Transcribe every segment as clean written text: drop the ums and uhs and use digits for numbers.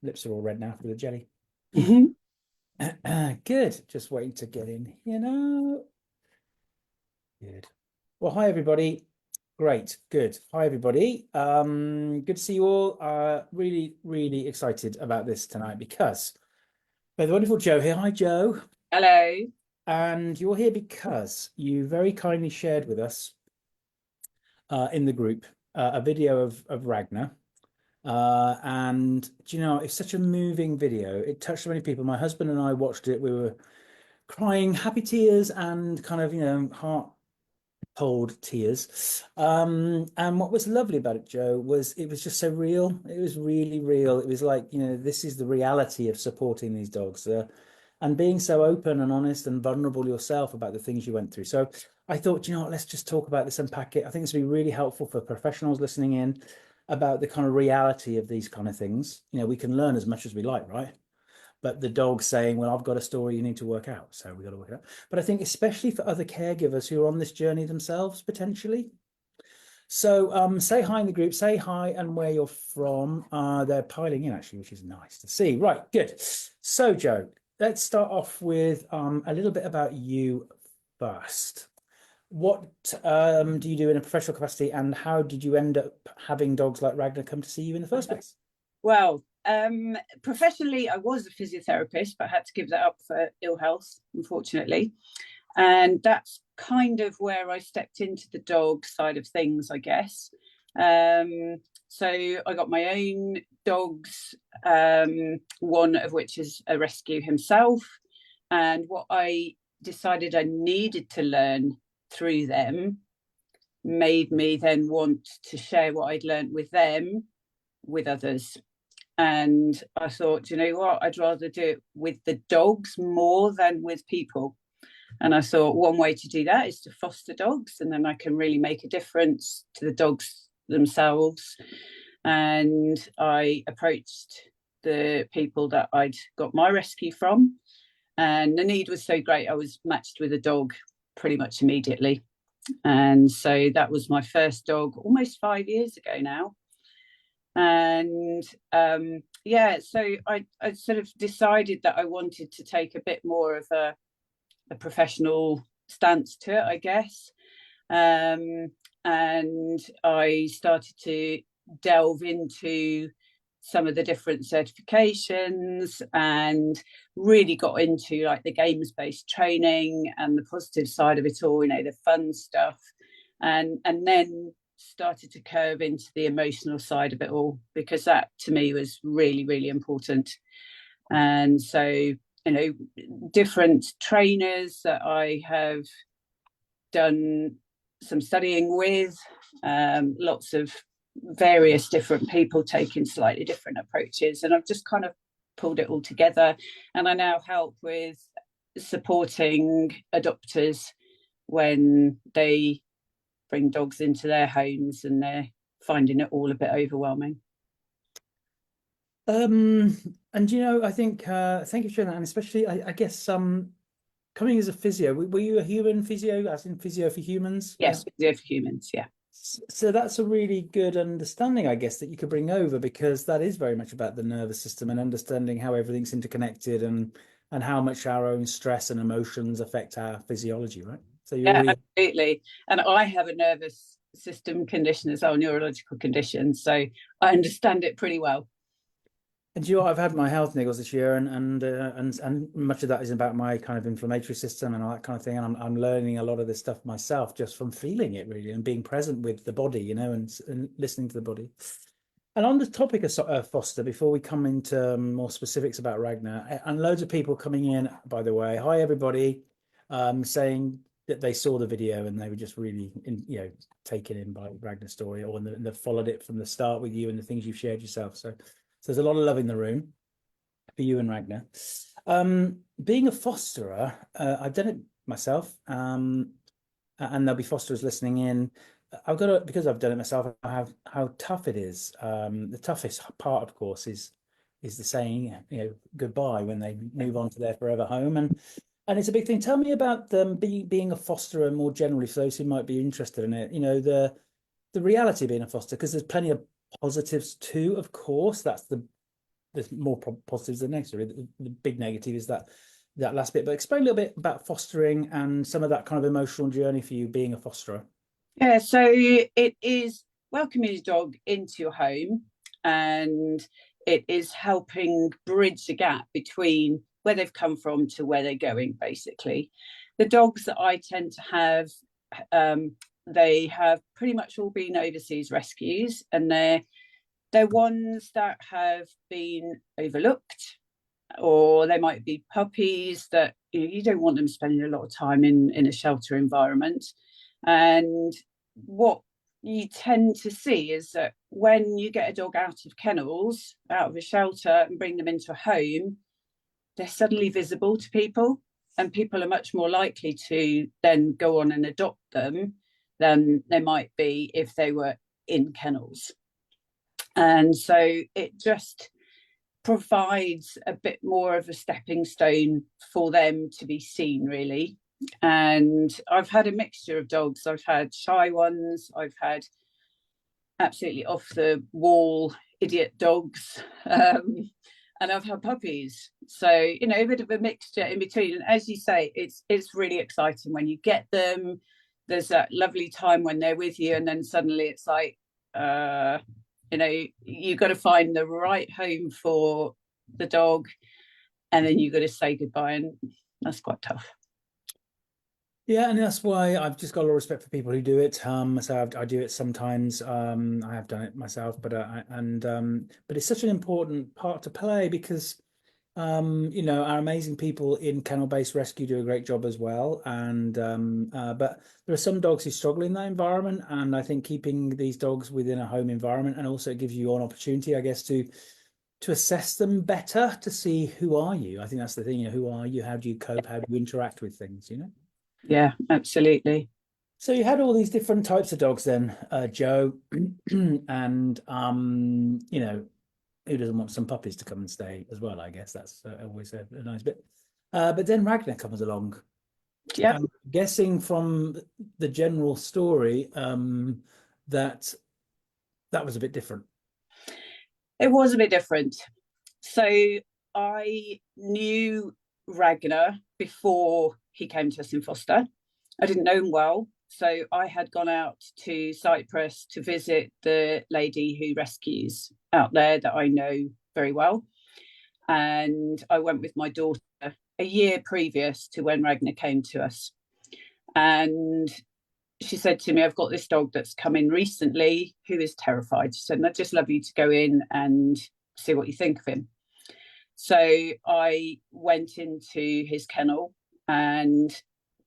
lips are all red now for the jelly. Mhm. Good. Just waiting to get in, Good. Well, hi everybody. Great. Good. Hi everybody. Good to see you all. Really, really excited about this tonight because we have the wonderful Jo here. Hi, Jo. Hello. And you're here because you very kindly shared with us in the group a video of Ragnar. And do you know, it's such a moving video. It touched so many people. My husband and I watched it. We were crying happy tears and kind of, heart cold tears. And what was lovely about it, Jo, was it was just so real. It was really real. It was like, this is the reality of supporting these dogs, and being so open and honest and vulnerable yourself about the things you went through. So I thought, you know what, let's just talk about this, unpack it. I think this would be really helpful for professionals listening in about the kind of reality of these kind of things. We can learn as much as we like, right? But the dog saying, well, I've got a story you need to work out. So we got to work it out. But I think especially for other caregivers who are on this journey themselves, potentially. So say hi in the group, say hi and where you're from. They're piling in actually, which is nice to see. Right, good. So Jo, let's start off with a little bit about you first. What do you do in a professional capacity, and how did you end up having dogs like Ragnar come to see you in the first place? Well, professionally, I was a physiotherapist, but had to give that up for ill health, unfortunately. And that's kind of where I stepped into the dog side of things, I guess. So I got my own dogs, one of which is a rescue himself. And what I decided I needed to learn through them made me then want to share what I'd learned with them with others. And I thought, you know what, I'd rather do it with the dogs more than with people. And I thought one way to do that is to foster dogs, and then I can really make a difference to the dogs themselves. And I approached the people that I'd got my rescue from, and the need was so great, I was matched with a dog pretty much immediately. And so that was my first dog almost 5 years ago now. And yeah, so I sort of decided that I wanted to take a bit more of a professional stance to it, I guess. And I started to delve into some of the different certifications and really got into like the games-based training and the positive side of it all, the fun stuff. And then started to curve into the emotional side of it all, because that to me was really, really important. And so, different trainers that I have done some studying with, lots of various different people taking slightly different approaches. And I've just kind of pulled it all together. And I now help with supporting adopters when they bring dogs into their homes and they're finding it all a bit overwhelming. Um, and I think thank you for sharing that, and especially I guess coming as a physio, were you a human physio, as in physio for humans? Yeah. Yes, physio for humans. Yeah. So that's a really good understanding, I guess, that you could bring over, because that is very much about the nervous system and understanding how everything's interconnected, and how much our own stress and emotions affect our physiology, right? So you're Yeah, really. absolutely. And I have a nervous system condition as well, neurological condition. So I understand it pretty well. And you know, I've had my health niggles this year, and much of that is about my kind of inflammatory system and all that kind of thing. And I'm learning a lot of this stuff myself just from feeling it, really, and being present with the body, and listening to the body. And on the topic of foster, before we come into more specifics about Ragnar, and loads of people coming in, by the way, hi everybody, saying that they saw the video and they were just really, taken in by Ragnar's story, or they followed it from the start with you and the things you've shared yourself. So there's a lot of love in the room for you and Ragnar. Being a fosterer, I've done it myself, and there'll be fosterers listening in. I've got to, because I've done it myself, I have how tough it is. The toughest part, of course, is the saying, goodbye when they move on to their forever home, and it's a big thing. Tell me about being a fosterer more generally, for those who might be interested in it. The reality of being a foster, because there's plenty of positives too, of course. That's there's more positives than negatives. The big negative is that last bit. But explain a little bit about fostering and some of that kind of emotional journey for you being a fosterer. Yeah, so it is welcoming your dog into your home, and it is helping bridge the gap between where they've come from to where they're going, basically. The dogs that I tend to have, they have pretty much all been overseas rescues, and they're ones that have been overlooked, or they might be puppies that you don't want them spending a lot of time in a shelter environment. And what you tend to see is that when you get a dog out of kennels, out of a shelter, and bring them into a home, they're suddenly visible to people, and people are much more likely to then go on and adopt them than they might be if they were in kennels. And so it just provides a bit more of a stepping stone for them to be seen, really. And I've had a mixture of dogs. I've had shy ones, I've had absolutely off the wall idiot dogs, and I've had puppies. So, you know, a bit of a mixture in between. And as you say, it's really exciting when you get them. There's that lovely time when they're with you, and then suddenly it's like, you know, you've got to find the right home for the dog, and then you've got to say goodbye, and that's quite tough. Yeah, and that's why I've just got a lot of respect for people who do it. So I do it sometimes. I have done it myself, but but it's such an important part to play because you know, our amazing people in kennel-based rescue do a great job as well. And but there are some dogs who struggle in that environment, and I think keeping these dogs within a home environment, and also it gives you an opportunity, I guess, to assess them better, to see who are you. I think that's the thing, you know, who are you? How do you cope? How do you interact with things, you know? Yeah, absolutely. So you had all these different types of dogs then, Jo, and you know, who doesn't want some puppies to come and stay as well? I guess that's always a nice bit. But then Ragnar comes along. Yeah, I'm guessing from the general story that was a bit different. it was a bit different. So I knew Ragnar before he came to us in foster. I didn't know him well. So I had gone out to Cyprus to visit the lady who rescues out there that I know very well. And I went with my daughter a year previous to when Ragnar came to us. And she said to me, I've got this dog that's come in recently who is terrified. She said, I'd just love you to go in and see what you think of him. So I went into his kennel, and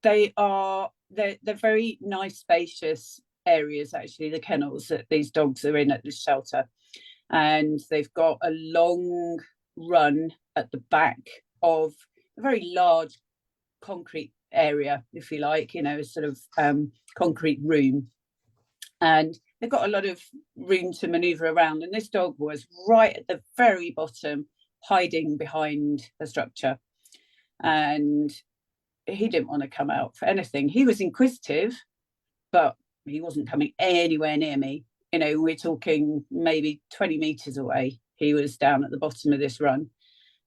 they're very nice, spacious areas, actually, the kennels that these dogs are in at this shelter. And they've got a long run at the back of a very large concrete area, if you like, you know, a sort of concrete room. And they've got a lot of room to maneuver around. And this dog was right at the very bottom, hiding behind a structure. And he didn't want to come out for anything. He was inquisitive, but he wasn't coming anywhere near me. You know, we're talking maybe 20 meters away. He was down at the bottom of this run.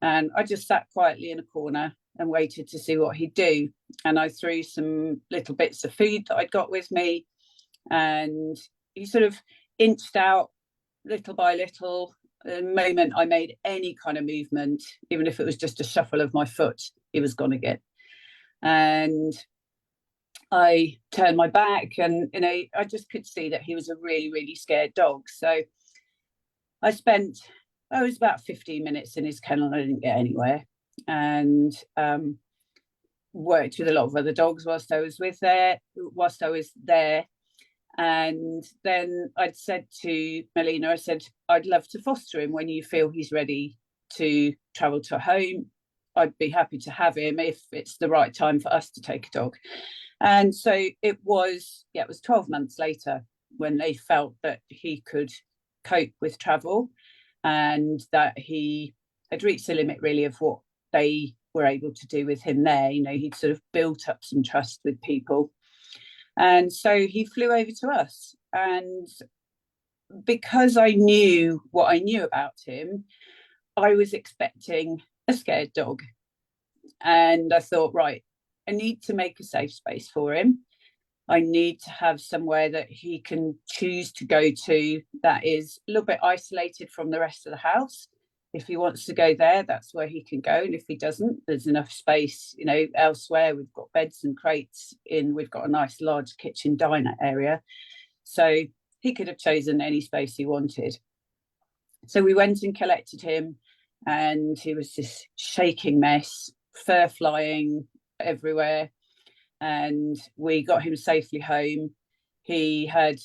And I just sat quietly in a corner and waited to see what he'd do. And I threw some little bits of food that I'd got with me. And he sort of inched out little by little. The moment I made any kind of movement, even if it was just a shuffle of my foot, he was gone again. And I turned my back, and you know, I just could see that he was a really, really scared dog. So I spent, it was about 15 minutes in his kennel, and I didn't get anywhere. And worked with a lot of other dogs whilst I was there. And then I'd said to Melina, I said, I'd love to foster him when you feel he's ready to travel to a home. I'd be happy to have him if it's the right time for us to take a dog. And so it was 12 months later when they felt that he could cope with travel, and that he had reached the limit, really, of what they were able to do with him there. You know, he'd sort of built up some trust with people. And so he flew over to us. And because I knew what I knew about him, I was expecting a scared dog. And I thought, right, I need to make a safe space for him. I need to have somewhere that he can choose to go to that is a little bit isolated from the rest of the house. If he wants to go there, that's where he can go. And if he doesn't, there's enough space, you know, elsewhere. We've got beds and crates in. We've got a nice large kitchen diner area. So he could have chosen any space he wanted. So we went and collected him, and he was this shaking mess, fur flying everywhere. And we got him safely home. He had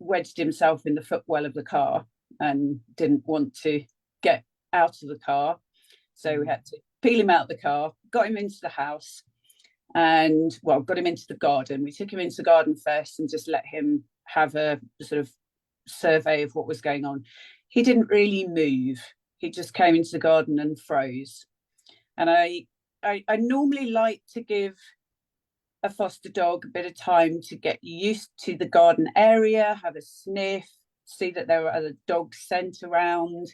wedged himself in the footwell of the car and didn't want to get out of the car. So we had to peel him out of the car, got him into the house, and well, got him into the garden. We took him into the garden first and just let him have a sort of survey of what was going on. He didn't really move. He just came into the garden and froze. And I normally like to give a foster dog a bit of time to get used to the garden area, have a sniff, see that there are other dogs sent around,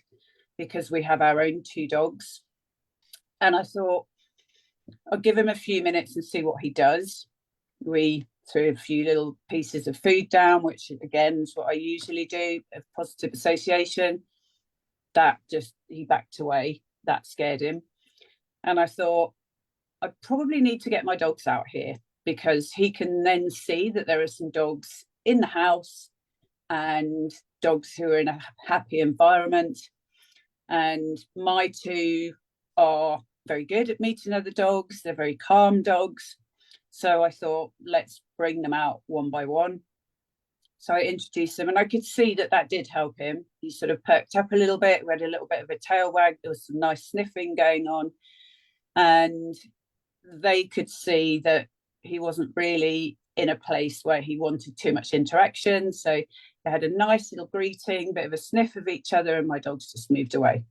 because we have our own 2 dogs. And I thought, I'll give him a few minutes and see what he does. We threw a few little pieces of food down, which again is what I usually do, of positive association. That just, he backed away. That scared him. And I thought, I probably need to get my dogs out here, because he can then see that there are some dogs in the house and dogs who are in a happy environment. And my 2 are very good at meeting other dogs. They're very calm dogs. So I thought, let's bring them out one by one. So I introduced them, and I could see that that did help him. He sort of perked up a little bit. We had a little bit of a tail wag. There was some nice sniffing going on. And they could see that he wasn't really in a place where he wanted too much interaction. So they had a nice little greeting, bit of a sniff of each other, and my dogs just moved away.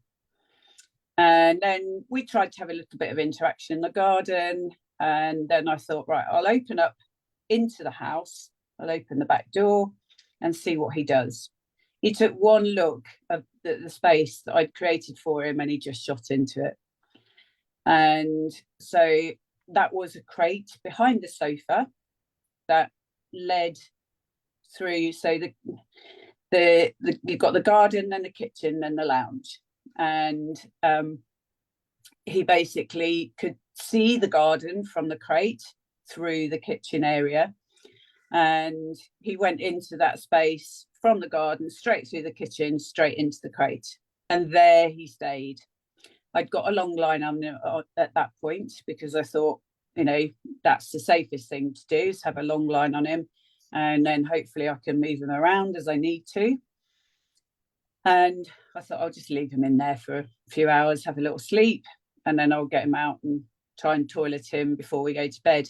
And then we tried to have a little bit of interaction in the garden. And then I thought, right, I'll open up into the house. I'll open the back door and see what he does. He took one look at the space that I'd created for him, and he just shot into it. And so that was a crate behind the sofa that led through. So you've got the garden, then the kitchen, then the lounge. And he basically could see the garden from the crate through the kitchen area. And he went into that space from the garden, straight through the kitchen, straight into the crate. And there he stayed. I'd got a long line on him at that point, because I thought, you know, that's the safest thing to do, is have a long line on him. And then hopefully I can move him around as I need to. And I thought, I'll just leave him in there for a few hours, have a little sleep, and then I'll get him out and try and toilet him before we go to bed.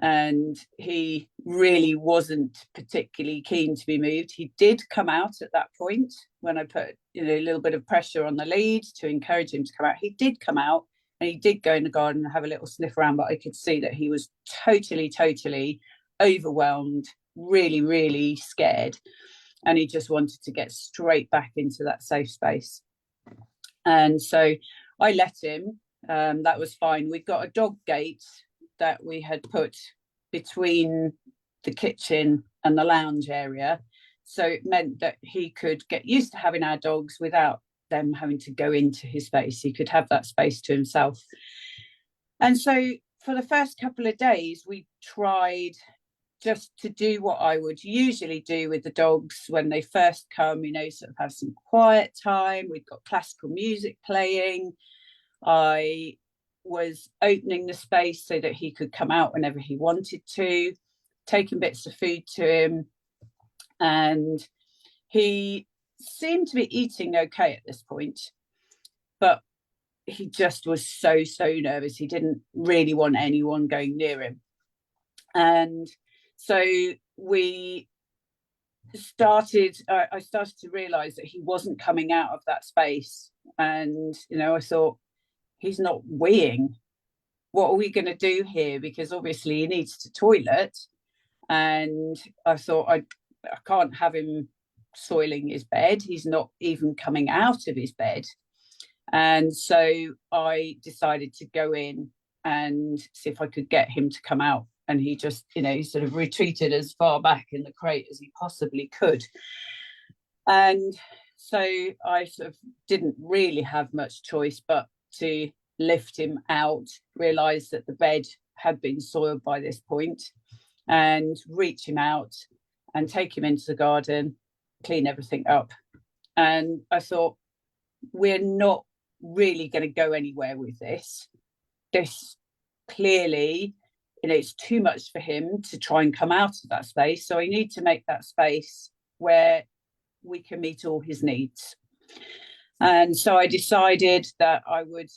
And he really wasn't particularly keen to be moved. He did come out at that point when I put, you know, a little bit of pressure on the lead to encourage him to come out. He did come out, and he did go in the garden and have a little sniff around, but I could see that he was totally overwhelmed, really scared. And he just wanted to get straight back into that safe space. And so I let him. That was fine. We'd got a dog gate that we had put between the kitchen and the lounge area. So it meant that he could get used to having our dogs without them having to go into his space. He could have that space to himself. And so for the first couple of days, we tried just to do what I would usually do with the dogs when they first come, you know, sort of have some quiet time. We'd got classical music playing. I was opening the space so that he could come out whenever he wanted to, taking bits of food to him. And he seemed to be eating okay at this point, but he just was so nervous. He didn't really want anyone going near him. And so I started to realize that he wasn't coming out of that space. And, you know, I thought, he's not weeing. What are we going to do here? Because obviously he needs to toilet. And I thought, I can't have him soiling his bed. He's not even coming out of his bed. And so I decided to go in and see if I could get him to come out. And he just, sort of retreated as far back in the crate as he possibly could. And so I sort of didn't really have much choice but to lift him out, realise that the bed had been soiled by this point, and reach him out and take him into the garden, clean everything up. And I thought, we're not really going to go anywhere with this. This clearly, it's too much for him to try and come out of that space. So I need to make that space where we can meet all his needs. And so I decided that I would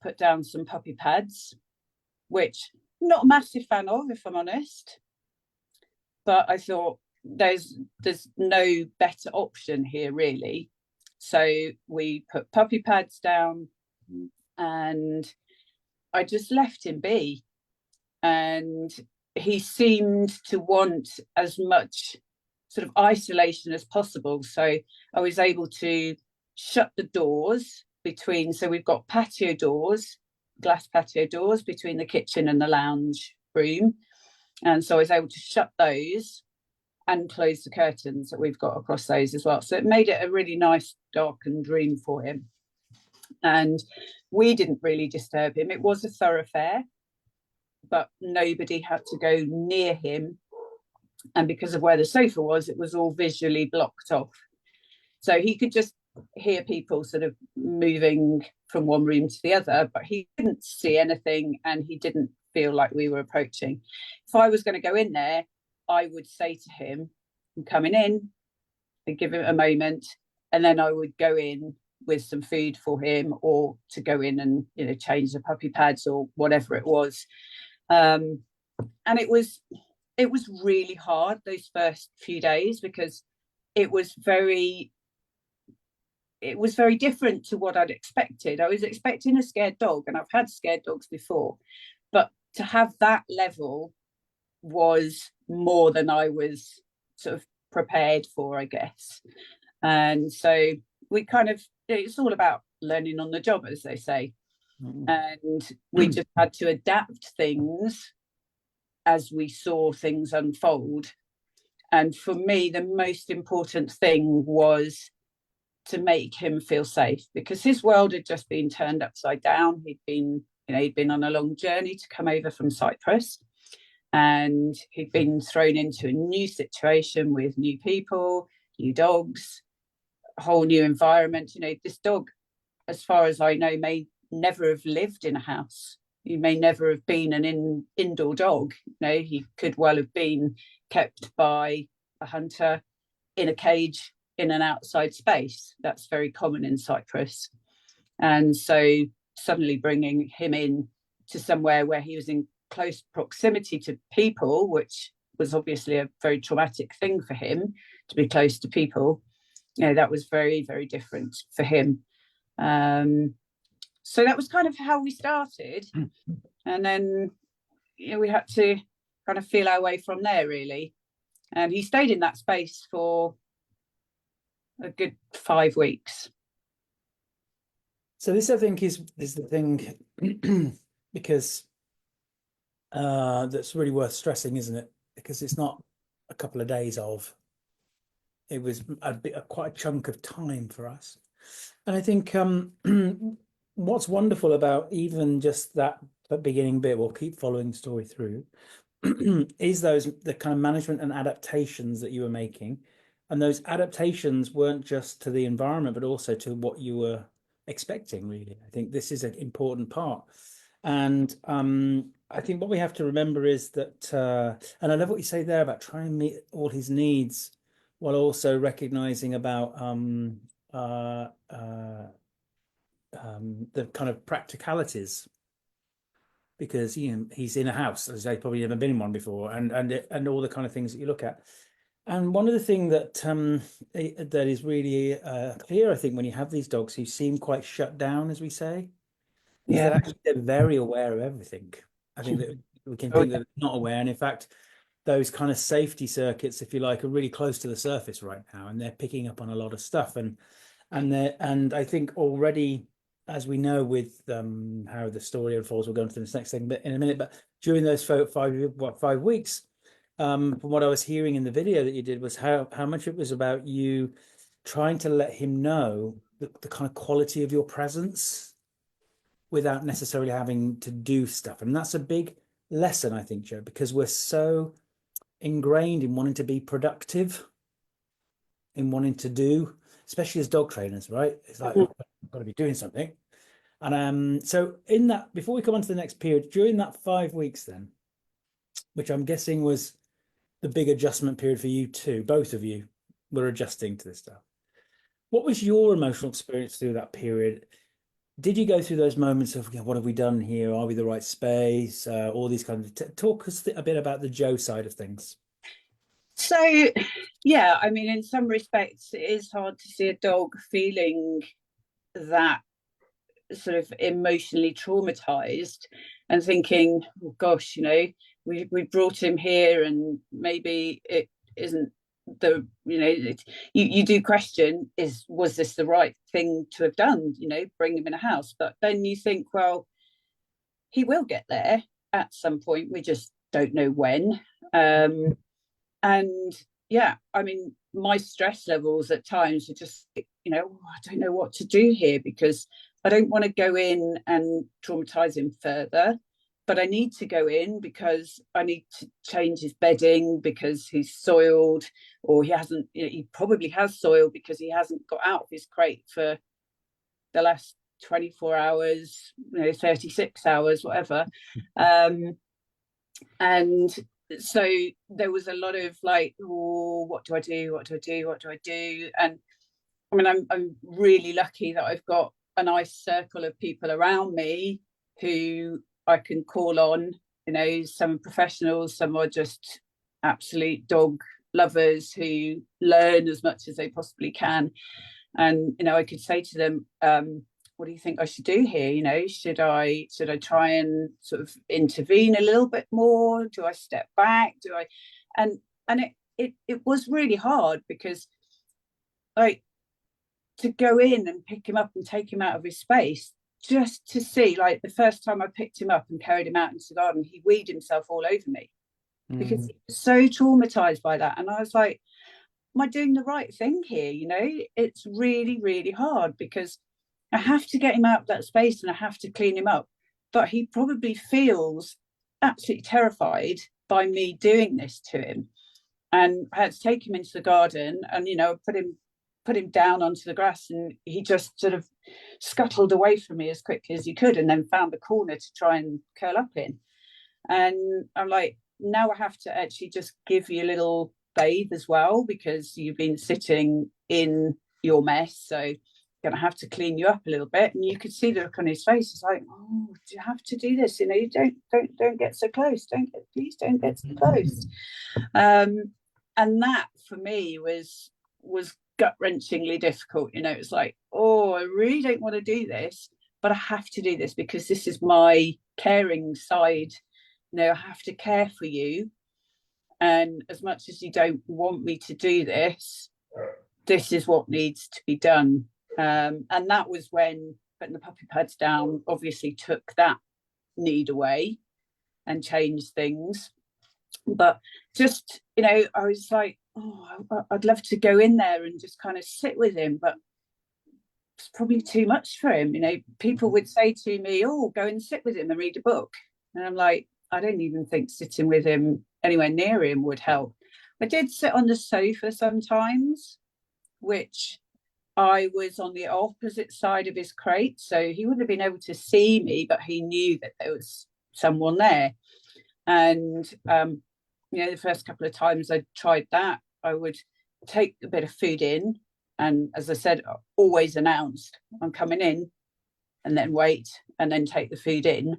put down some puppy pads, which I'm not a massive fan of, if I'm honest. But I thought there's no better option here, really. So we put puppy pads down and I just left him be. And he seemed to want as much sort of isolation as possible. So I was able to shut the doors between, so we've got patio doors, glass patio doors between the kitchen and the lounge room. And so I was able to shut those and close the curtains that we've got across those as well. So it made it a really nice darkened room for him. And we didn't really disturb him. It was a thoroughfare, but nobody had to go near him. And because of where the sofa was, it was all visually blocked off. So he could just hear people sort of moving from one room to the other, but he didn't see anything and he didn't feel like we were approaching. If I was going to go in there, I would say to him, I'm coming in, and give him a moment, and then I would go in with some food for him, or to go in and change the puppy pads or whatever it was. And it was really hard those first few days, because it was very different to what I'd expected. I was expecting a scared dog, and I've had scared dogs before, but to have that level was more than I was sort of prepared for, I guess. And so we it's all about learning on the job, as they say. And we just had to adapt things as we saw things unfold. And for me, the most important thing was to make him feel safe, because his world had just been turned upside down. He'd been on a long journey to come over from Cyprus, and he'd been thrown into a new situation with new people, new dogs, a whole new environment. This dog, as far as I know, may never have lived in a house. He may never have been an indoor dog. He could well have been kept by a hunter in a cage in an outside space. That's very common in Cyprus. And so suddenly bringing him in to somewhere where he was in close proximity to people, which was obviously a very traumatic thing for him, to be close to people, that was very, very different for him. So that was kind of how we started. And then we had to kind of feel our way from there, really. And he stayed in that space for a good 5 weeks. So this, I think, is the thing, because that's really worth stressing, isn't it? Because it's not a couple of days of. It was quite a chunk of time for us. And I think what's wonderful about even just that beginning bit, we'll keep following the story through, is the kind of management and adaptations that you were making. And those adaptations weren't just to the environment, but also to what you were expecting, really. I think this is an important part. And I think what we have to remember is that, and I love what you say there about trying to meet all his needs, while also recognizing about the kind of practicalities, because he's in a house, as I say, probably never been in one before, and all the kind of things that you look at. And one of the things that that is really clear, I think, when you have these dogs who seem quite shut down, as we say, is that actually they're very aware of everything. I think that we can think that they're not aware, and in fact, those kind of safety circuits, if you like, are really close to the surface right now, and they're picking up on a lot of stuff. And I think already, as we know with how the story unfolds, we'll go into this next thing but in a minute. But during those 5 weeks, from what I was hearing in the video that you did, was how much it was about you trying to let him know the kind of quality of your presence without necessarily having to do stuff. And that's a big lesson, I think, Jo, because we're so ingrained in wanting to be productive, in wanting to do, especially as dog trainers, right? It's like, oh, I've got to be doing something. And so in that, before we come on to the next period, during that 5 weeks then, which I'm guessing was the big adjustment period for you too, both of you were adjusting to this stuff. What was your emotional experience through that period? Did you go through those moments of, what have we done here? Are we the right space? All these kinds of, talk us a bit about the Jo side of things. So, yeah, I mean, in some respects, it is hard to see a dog feeling that sort of emotionally traumatized and thinking, oh gosh, we brought him here and maybe it isn't the, you do question, was this the right thing to have done, bring him in a house? But then you think, well, he will get there at some point, we just don't know when. And yeah, I mean, my stress levels at times are just, I don't know what to do here, because I don't want to go in and traumatize him further, but I need to go in because I need to change his bedding because he's soiled, or he probably has soiled because he hasn't got out of his crate for the last 24 hours, 36 hours, whatever. And so there was a lot of like, oh, what do I do? What do I do? What do I do? And I mean, I'm really lucky that I've got a nice circle of people around me who I can call on. Some are professionals, some are just absolute dog lovers who learn as much as they possibly can. And I could say to them, what do you think I should do here? Should I try and sort of intervene a little bit more? Do I step back? And it was really hard, because like, to go in and pick him up and take him out of his space, just to see, like, the first time I picked him up and carried him out into the garden, he weed himself all over me because he was so traumatized by that. And I was like, am I doing the right thing here? It's really, really hard, because I have to get him out of that space and I have to clean him up. But he probably feels absolutely terrified by me doing this to him. And I had to take him into the garden and, put him down onto the grass, and he just sort of scuttled away from me as quickly as he could, and then found a corner to try and curl up in. And I'm like, now I have to actually just give you a little bathe as well, because you've been sitting in your mess, so I'm gonna have to clean you up a little bit. And you could see the look on his face. It's like, oh, do you have to do this? You don't get so close. Please don't get so close. And that for me was gut-wrenchingly difficult. It's like, oh, I really don't want to do this, but I have to do this because this is my caring side. I have to care for you, and as much as you don't want me to do this, this is what needs to be done. And that was when putting the puppy pads down obviously took that need away and changed things. But just, I was like, oh, I'd love to go in there and just kind of sit with him, but it's probably too much for him. People would say to me, oh, go and sit with him and read a book. And I'm like, I don't even think sitting with him anywhere near him would help. I did sit on the sofa sometimes, which I was on the opposite side of his crate, so he wouldn't have been able to see me, but he knew that there was someone there. And the first couple of times I tried that, I would take a bit of food in, and as I said, always announced I'm coming in, and then wait, and then take the food in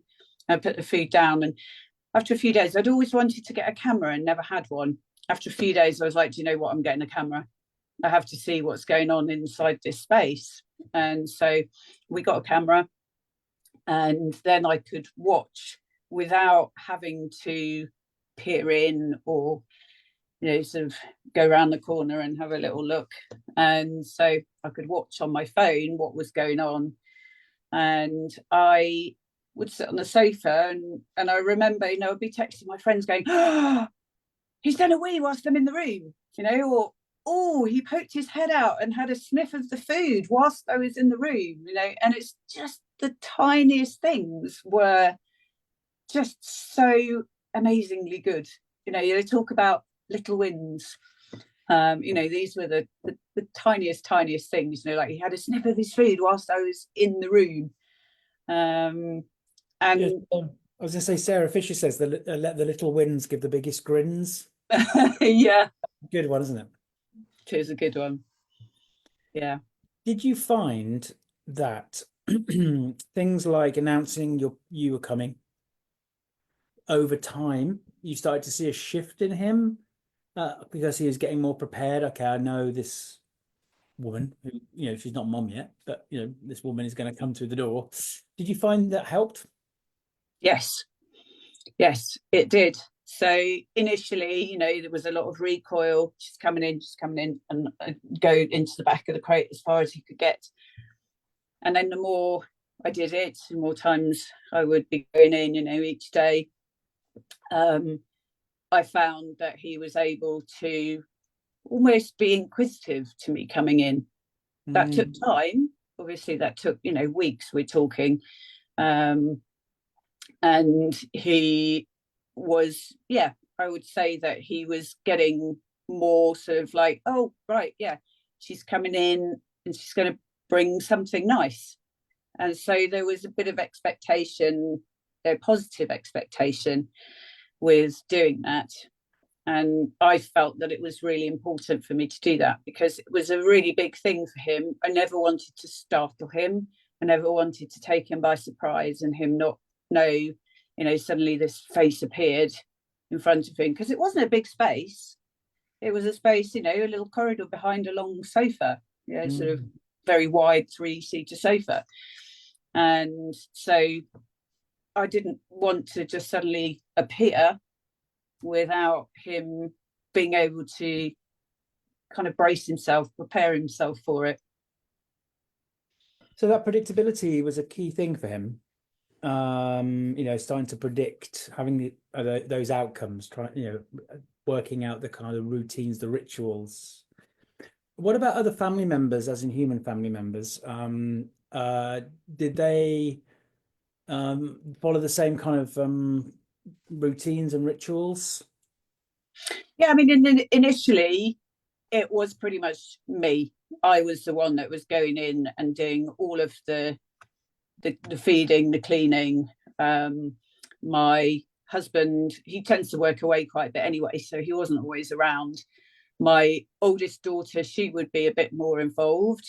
and put the food down. And after a few days, I'd always wanted to get a camera and never had one. After a few days, I was like, do you know what? I'm getting a camera. I have to see what's going on inside this space. And so we got a camera, and then I could watch without having to peer in or, sort of go around the corner and have a little look. And so I could watch on my phone what was going on. And I would sit on the sofa, and I remember, I'd be texting my friends going, oh, he's done a wee whilst I'm in the room, or, oh, he poked his head out and had a sniff of the food whilst I was in the room, and it's just the tiniest things were just so amazingly good. They talk about little wins. These were the tiniest things, like he had a sniff of his food whilst I was in the room. And I was going to say, Sarah Fisher says let the little wins give the biggest grins. Yeah, good one, isn't it? It was a good one. Yeah. Did you find that things like announcing you were coming, over time you started to see a shift in him, because he was getting more prepared? Okay, I know this woman who, she's not mom yet, but this woman is going to come through the door. Did you find that helped? Yes, it did. So initially, there was a lot of recoil, just coming in, and I'd go into the back of the crate as far as he could get. And then the more I did it, the more times I would be going in, each day. I found that he was able to almost be inquisitive to me coming in. That took time. Obviously, that took, weeks, we're talking. And he was, I would say that he was getting more sort of like, oh, right, yeah, she's coming in and she's going to bring something nice. And so there was a bit of expectation, a positive expectation with doing that. And I felt that it was really important for me to do that because it was a really big thing for him. I never wanted to startle him. I never wanted to take him by surprise and him not know, suddenly this face appeared in front of him, because it wasn't a big space. It was a space, a little corridor behind a long sofa, sort of very wide 3-seater sofa. And so I didn't want to just suddenly appear without him being able to kind of brace himself, prepare himself for it. So that predictability was a key thing for him. Starting to predict, having those outcomes, working out the kind of routines, the rituals. What about other family members, as in human family members? Did they follow the same kind of routines and rituals? Yeah, I mean, initially it was pretty much me. I was the one that was going in and doing all of the feeding, the cleaning. My husband, he tends to work away quite a bit anyway, so he wasn't always around. My oldest daughter, she would be a bit more involved.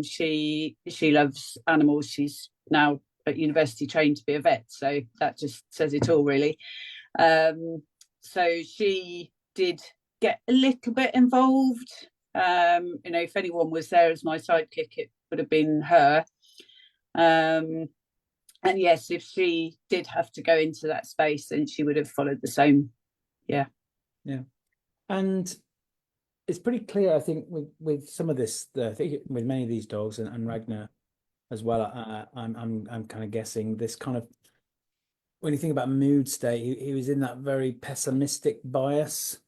She loves animals. She's now at university trained to be a vet, so that just says it all, really. So she did get a little bit involved. If anyone was there as my sidekick, it would have been her. And yes, if she did have to go into that space, then she would have followed the same. Yeah. And it's pretty clear, I think, with some of this, I think with many of these dogs and Ragnar as well, I'm kind of guessing this kind of, when you think about mood state, he was in that very pessimistic bias,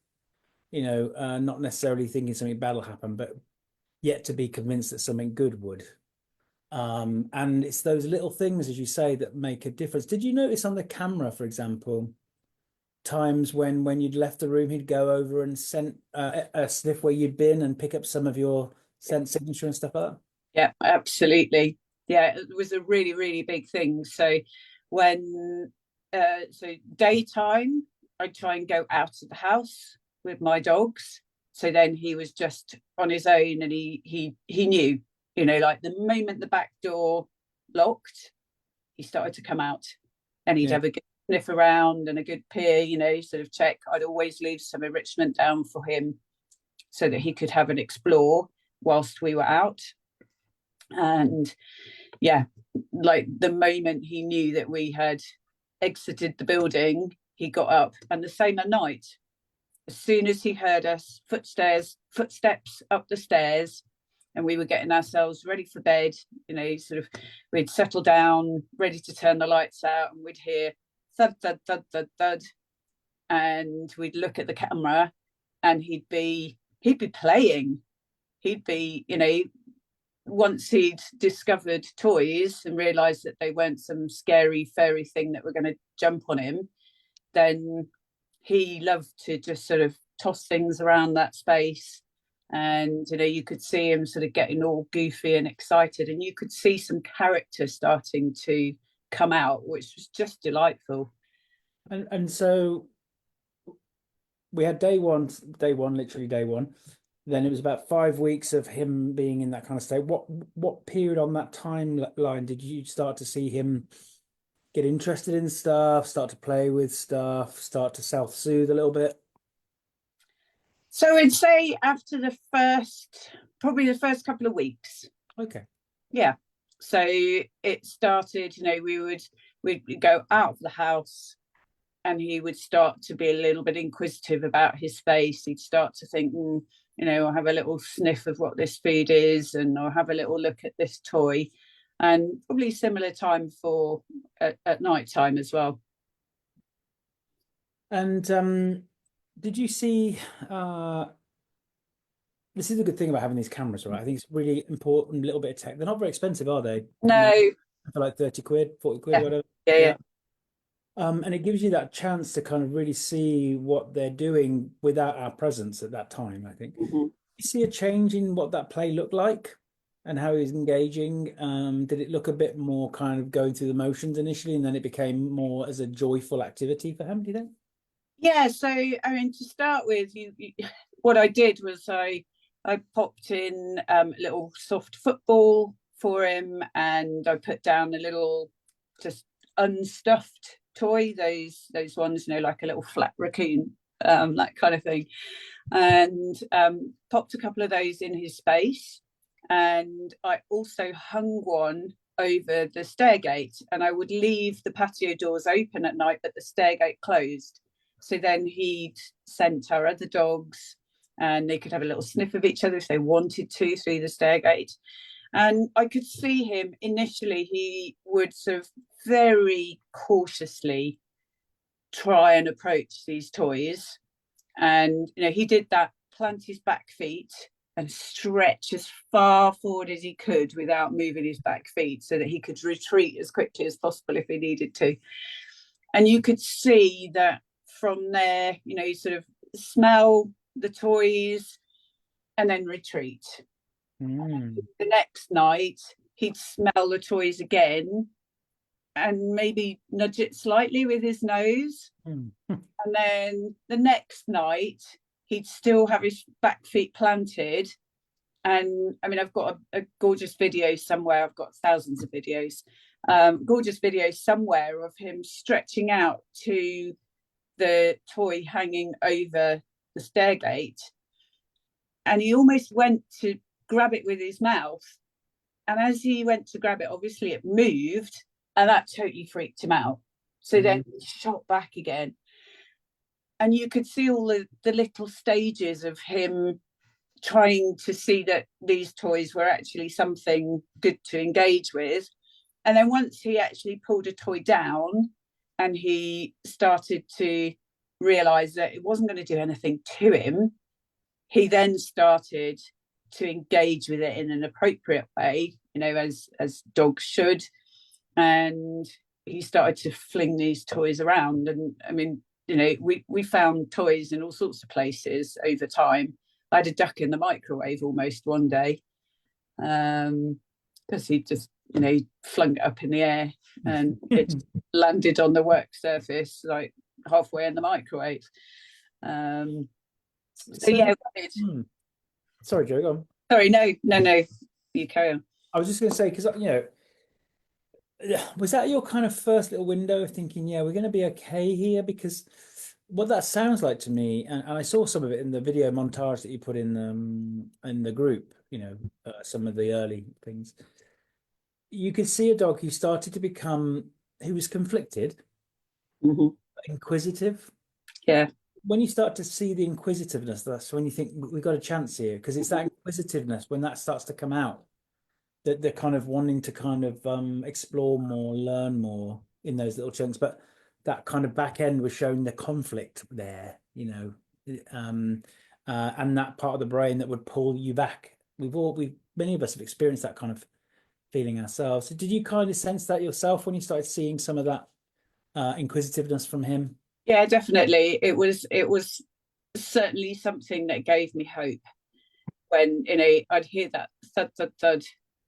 not necessarily thinking something bad will happen, but yet to be convinced that something good would. And it's those little things, as you say, that make a difference. Did you notice on the camera, for example, times when you'd left the room, he'd go over and scent a sniff where you'd been and pick up some of your scent signature and stuff like that? Yeah, absolutely. Yeah, it was a really, really big thing. So when daytime, I'd try and go out of the house with my dogs. So then he was just on his own, and he knew, like the moment the back door locked, he started to come out, and he'd have a good sniff around and a good peer, sort of check. I'd always leave some enrichment down for him so that he could have an explore whilst we were out. And yeah, like the moment he knew that we had exited the building, he got up, and the same at night. As soon as he heard us, footsteps up the stairs, and we were getting ourselves ready for bed, sort of, we'd settle down, ready to turn the lights out, and we'd hear thud, thud, thud, thud, thud. And we'd look at the camera, and he'd be playing. He'd be, once he'd discovered toys and realized that they weren't some scary fairy thing that were going to jump on him, then he loved to just sort of toss things around that space. And you could see him sort of getting all goofy and excited, and you could see some character starting to come out, which was just delightful. And so we had day one, literally day one. Then it was about 5 weeks of him being in that kind of state. What period on that timeline did you start to see him get interested in stuff, start to play with stuff, start to self-soothe a little bit? So I'd say after probably the first couple of weeks. Okay. Yeah. So it started, we'd go out of the house, and he would start to be a little bit inquisitive about his space. He'd start to think, I'll have a little sniff of what this food is, and I'll have a little look at this toy. And probably similar time at night time as well. And did you see, this is a good thing about having these cameras, right? I think it's really important, a little bit of tech. They're not very expensive, are they? No. For like 30 quid, 40 quid, Yeah. whatever. Yeah. And it gives you that chance to kind of really see what they're doing without our presence at that time, I think. Mm-hmm. You see a change in what that play looked like and how he was engaging? Did it look a bit more kind of going through the motions initially, and then it became more as a joyful activity for him, do you think? Yeah, so to start with, what I did was I popped in a little soft football for him, and I put down a little just unstuffed toy, those ones, like a little flat raccoon, that kind of thing, and popped a couple of those in his space. And I also hung one over the stairgate, and I would leave the patio doors open at night, but the stairgate closed. So then he'd sent our other dogs, and they could have a little sniff of each other if they wanted to through the stairgate. And I could see him initially, he would sort of very cautiously try and approach these toys. And, he did that, plant his back feet and stretch as far forward as he could without moving his back feet, so that he could retreat as quickly as possible if he needed to. And you could see that from there, you sort of smell the toys and then retreat. The next night, he'd smell the toys again and maybe nudge it slightly with his nose. And then the next night, he'd still have his back feet planted. And I've got a gorgeous video somewhere. I've got thousands of videos, gorgeous videos somewhere of him stretching out to the toy hanging over the stairgate. And he almost went to grab it with his mouth. And as he went to grab it, obviously it moved, and that totally freaked him out. So then he shot back again. And you could see all the little stages of him trying to see that these toys were actually something good to engage with. And then once he actually pulled a toy down and he started to realize that it wasn't going to do anything to him, he then started to engage with it in an appropriate way, as dogs should. And he started to fling these toys around. And we found toys in all sorts of places over time. I had a duck in the microwave almost one day, because he just, flung it up in the air, and it landed on the work surface, like halfway in the microwave. Sorry, Jo, go on. Sorry, no, you carry on. I was just going to say, because was that your kind of first little window of thinking, yeah, we're going to be okay here? Because what that sounds like to me, and I saw some of it in the video montage that you put in the group, some of the early things. You could see a dog who started to become, who was conflicted. inquisitive. Yeah. When you start to see the inquisitiveness, that's when you think we've got a chance here, because it's that inquisitiveness when that starts to come out, that they're kind of wanting to kind of explore more, learn more in those little chunks. But that kind of back end was showing the conflict there, and that part of the brain that would pull you back. We many of us have experienced that kind of feeling ourselves. So did you kind of sense that yourself when you started seeing some of that inquisitiveness from him? Yeah, definitely. It was certainly something that gave me hope when, I'd hear that thud thud thud,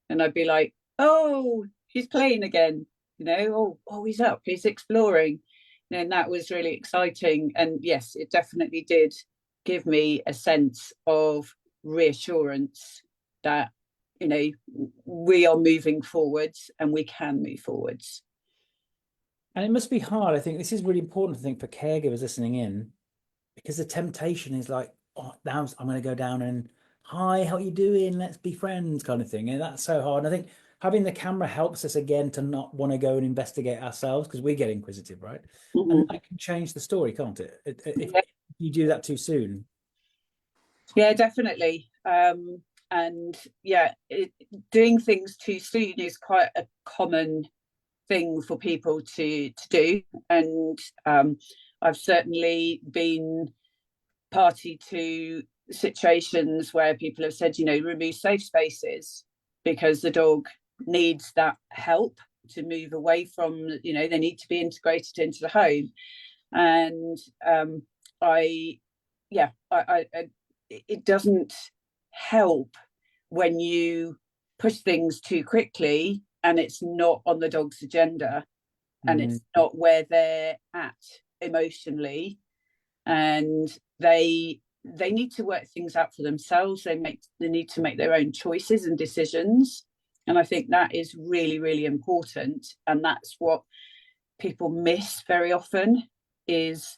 and I'd be like, oh, he's playing again, oh, he's up, he's exploring. And that was really exciting. And yes, it definitely did give me a sense of reassurance that, we are moving forwards and we can move forwards. And it must be hard. I think this is really important, I think, for caregivers listening in, because the temptation is like, oh, now I'm going to go down and, hi, how are you doing? Let's be friends, kind of thing. And that's so hard. And I think having the camera helps us again to not want to go and investigate ourselves, because we get inquisitive, right? And Mhm. that can change the story, can't it? If Yeah, you do that too soon. yeah, definitely. And yeah, doing things too soon is quite a common thing for people to do. And I've certainly been party to situations where people have said, remove safe spaces because the dog needs that help to move away from, they need to be integrated into the home. And I, yeah, it doesn't help when you push things too quickly and it's not on the dog's agenda and Mm. it's not where they're at emotionally, and they need to work things out for themselves. They need to make their own choices and decisions, and I think that is really, really important. And that's what people miss very often, is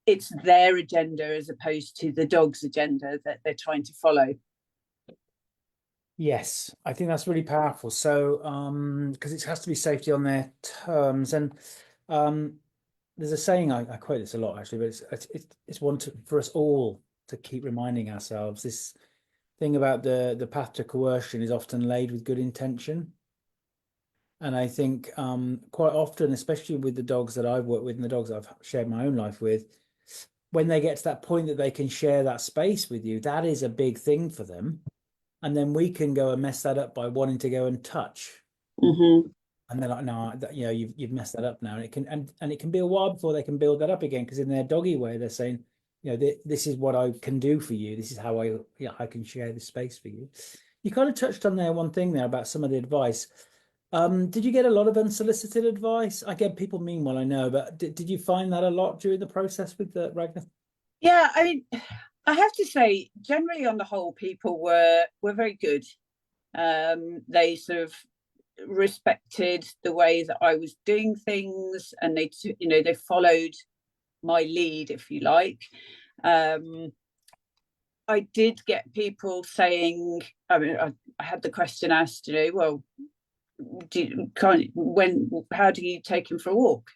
it's their agenda as opposed to the dog's agenda that they're trying to follow. Yes, I think that's really powerful. So, because it has to be safety on their terms, and um, there's a saying I quote this a lot actually, but it's one for us all to keep reminding ourselves. This thing about the path to coercion is often laid with good intention, and I think quite often, especially with the dogs that I've worked with and the dogs I've shared my own life with, when they get to that point that they can share that space with you, that is a big thing for them. And then we can go and mess that up by wanting to go and touch. Mm-hmm. And they're like, no, you've messed that up now. And it can be a while before they can build that up again, because in their doggy way, they're saying, this is what I can do for you. This is how I can share this space for you. You kind of touched on there one thing there about some of the advice. Did you get a lot of unsolicited advice? I get people mean well, I know, but did you find that a lot during the process with the Ragnar? Yeah, I mean, I have to say, generally on the whole, people were very good. They sort of respected the way that I was doing things, and they followed my lead, if you like. Um, I did get people saying, I mean, I had the question asked, well, how do you take him for a walk?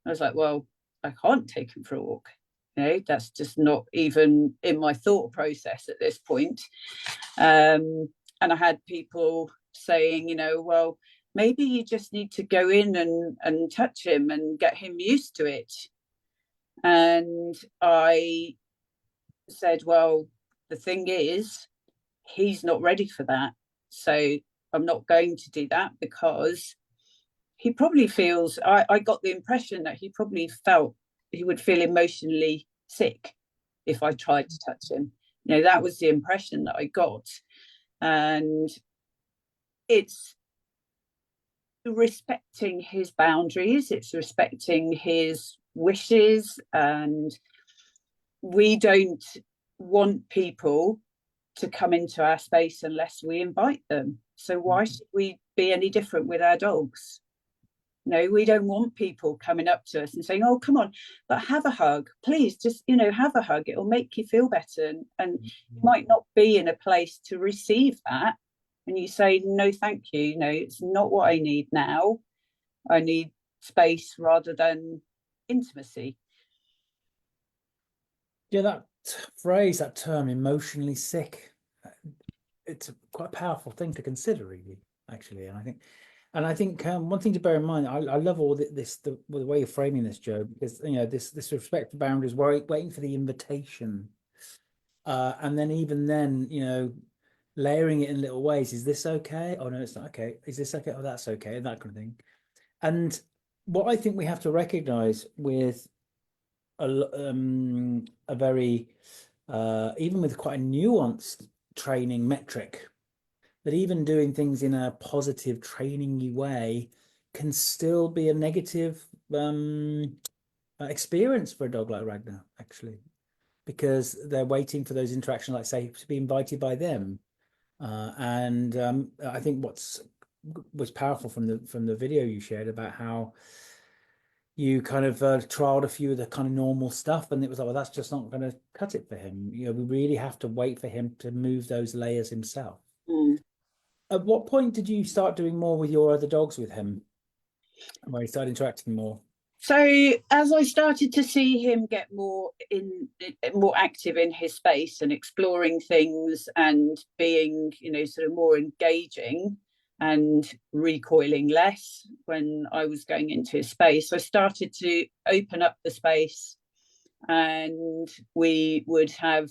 I was like, well, I can't take him for a walk. That's just not even in my thought process at this point. And I had people saying, well, maybe you just need to go in and touch him and get him used to it. And I said, well, the thing is, he's not ready for that. So I'm not going to do that, because he probably feels, I got the impression that he probably felt he would feel emotionally sick if I tried to touch him. That was the impression that I got. And it's respecting his boundaries, it's respecting his wishes, and we don't want people to come into our space unless we invite them. So why should we be any different with our dogs? No, we don't want people coming up to us and saying, oh, come on, but have a hug. Please just, have a hug. It'll make you feel better. And you might not be in a place to receive that. And you say, no, thank you. No, it's not what I need now. I need space rather than intimacy. Yeah, that phrase, that term, emotionally sick, it's quite a powerful thing to consider, really, actually. And I think one thing to bear in mind, I love all the way you're framing this, Jo, because this respect for boundaries, waiting for the invitation, and then even then, layering it in little ways. Is this okay? Oh no, it's not okay. Is this okay? Oh, that's okay, and that kind of thing. And what I think we have to recognize with a very even with quite a nuanced training metric, that even doing things in a positive training way can still be a negative experience for a dog like Ragnar, actually, because they're waiting for those interactions, like say, to be invited by them. And I think was powerful from the video you shared about how you kind of trialed a few of the kind of normal stuff, and it was like, well, that's just not going to cut it for him. We really have to wait for him to move those layers himself. Mm. At what point did you start doing more with your other dogs with him, where you started interacting more? So as I started to see him get more active in his space and exploring things and being, sort of more engaging and recoiling less when I was going into his space, I started to open up the space, and we would have,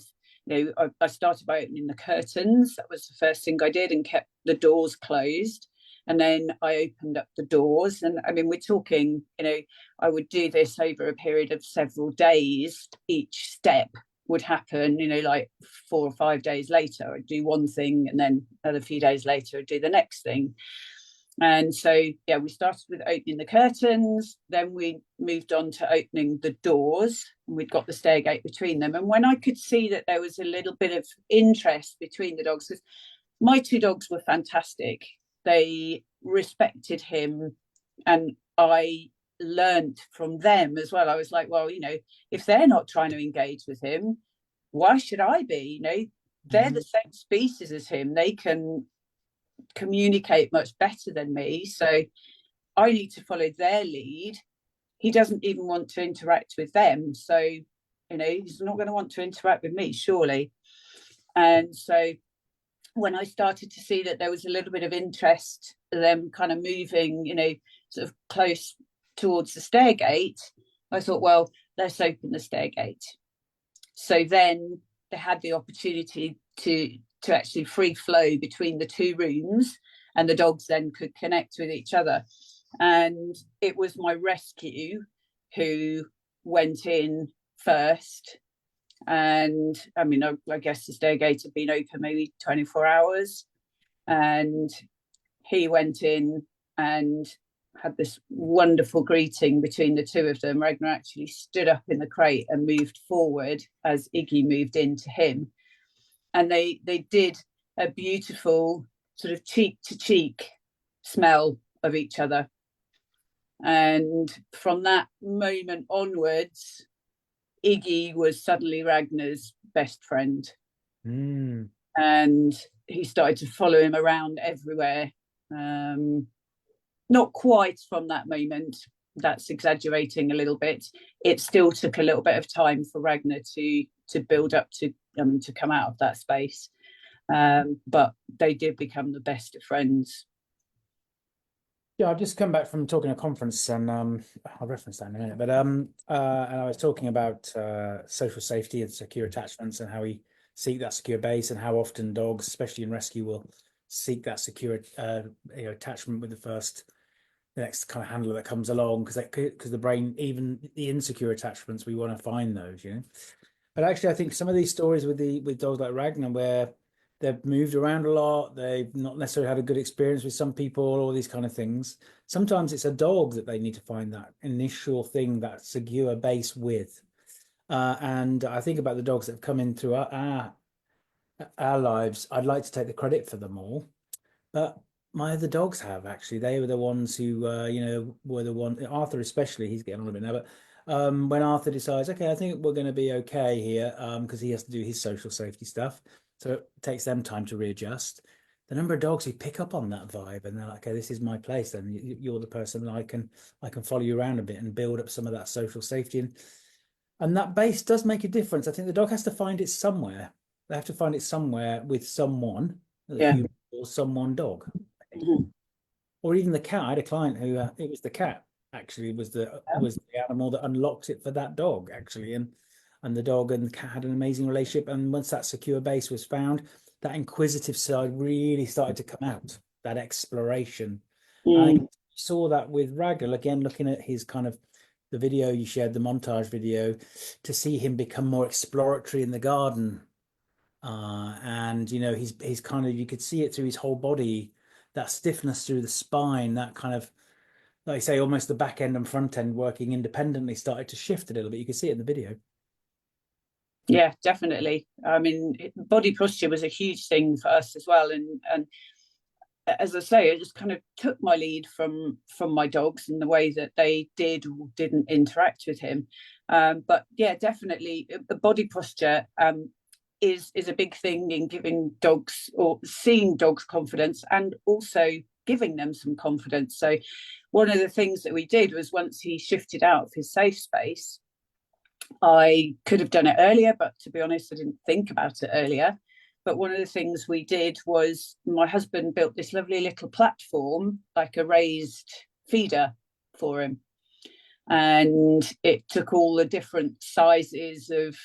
I started by opening the curtains. That was the first thing I did, and kept the doors closed. And then I opened up the doors. And I mean, we're talking, I would do this over a period of several days. Each step would happen, like 4 or 5 days later, I'd do one thing, and then another few days later, I'd do the next thing. And so, yeah, we started with opening the curtains, then we moved on to opening the doors, and we'd got the stair gate between them. And when I could see that there was a little bit of interest between the dogs, because my 2 dogs were fantastic, they respected him, and I learned from them as well. I was like, well, if they're not trying to engage with him, why should I be? They're the same species as him. They can communicate much better than me, so I need to follow their lead. He doesn't even want to interact with them, so he's not going to want to interact with me, surely. And so when I started to see that there was a little bit of interest, them kind of moving, sort of close towards the stair gate, I thought, well, let's open the stair gate. So then they had the opportunity to actually free flow between the 2 rooms, and the dogs then could connect with each other. And it was my rescue who went in first. And I mean, I guess the stair gate had been open maybe 24 hours. And he went in and had this wonderful greeting between the 2 of them. Ragnar actually stood up in the crate and moved forward as Iggy moved into him. And they did a beautiful sort of cheek to cheek smell of each other. And from that moment onwards, Iggy was suddenly Ragnar's best friend. And he started to follow him around everywhere. Not quite from that moment. That's exaggerating a little bit. It still took a little bit of time for Ragnar to build up to come out of that space. But they did become the best of friends. Yeah, I've just come back from talking at a conference, and I'll reference that in a minute. But and I was talking about social safety and secure attachments, and how we seek that secure base, and how often dogs, especially in rescue, will seek that secure attachment with the next kind of handler that comes along, because the brain, even the insecure attachments, we want to find those, But actually, I think some of these stories with dogs like Ragnar, where they've moved around a lot, they've not necessarily had a good experience with some people, all these kind of things. Sometimes it's a dog that they need to find that initial thing, that secure base with. And I think about the dogs that have come in through our lives. I'd like to take the credit for them all, but my other dogs have, actually. They were the ones who, were the one. Arthur especially, he's getting on a bit now, but when Arthur decides, okay, I think we're going to be okay here, because he has to do his social safety stuff, so it takes them time to readjust. the number of dogs who pick up on that vibe and they're like, okay, this is my place, then you're the person that I can follow you around a bit and build up some of that social safety. And that base does make a difference. I think the dog has to find it somewhere. They have to find it somewhere with someone, the Yeah. human or someone dog. Mhm. Or even the cat. I had a client who it was the cat actually was the animal that unlocked it for that dog actually, and the dog and the cat had an amazing relationship. And once that secure base was found, that inquisitive side really started to come out. That exploration. I Mm. saw that with Ragnar again, looking at his kind of the video you shared, the montage video, to see him become more exploratory in the garden. And he's kind of, you could see it through his whole body, that stiffness through the spine, that kind of, like I say, almost the back end and front end working independently started to shift a little bit. You can see it in the video. Yeah, definitely. I mean, body posture was a huge thing for us as well, and as I say, I just kind of took my lead from my dogs and the way that they did or didn't interact with him. But yeah, definitely, body posture is a big thing in giving dogs or seeing dogs confidence, and also giving them some confidence. So one of the things that we did was, once he shifted out of his safe space, I could have done it earlier, but to be honest, I didn't think about it earlier. But one of the things we did was, my husband built this lovely little platform, like a raised feeder for him. And it took all the different sizes of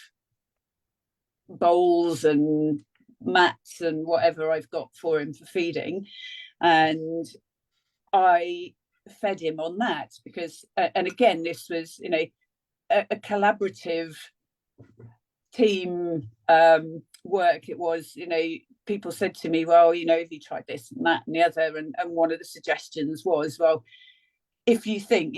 bowls and mats and whatever I've got for him for feeding. And I fed him on that because, and again, this was, a collaborative team work. It was, people said to me, well, have you tried this and that and the other? And one of the suggestions was, well, if you think,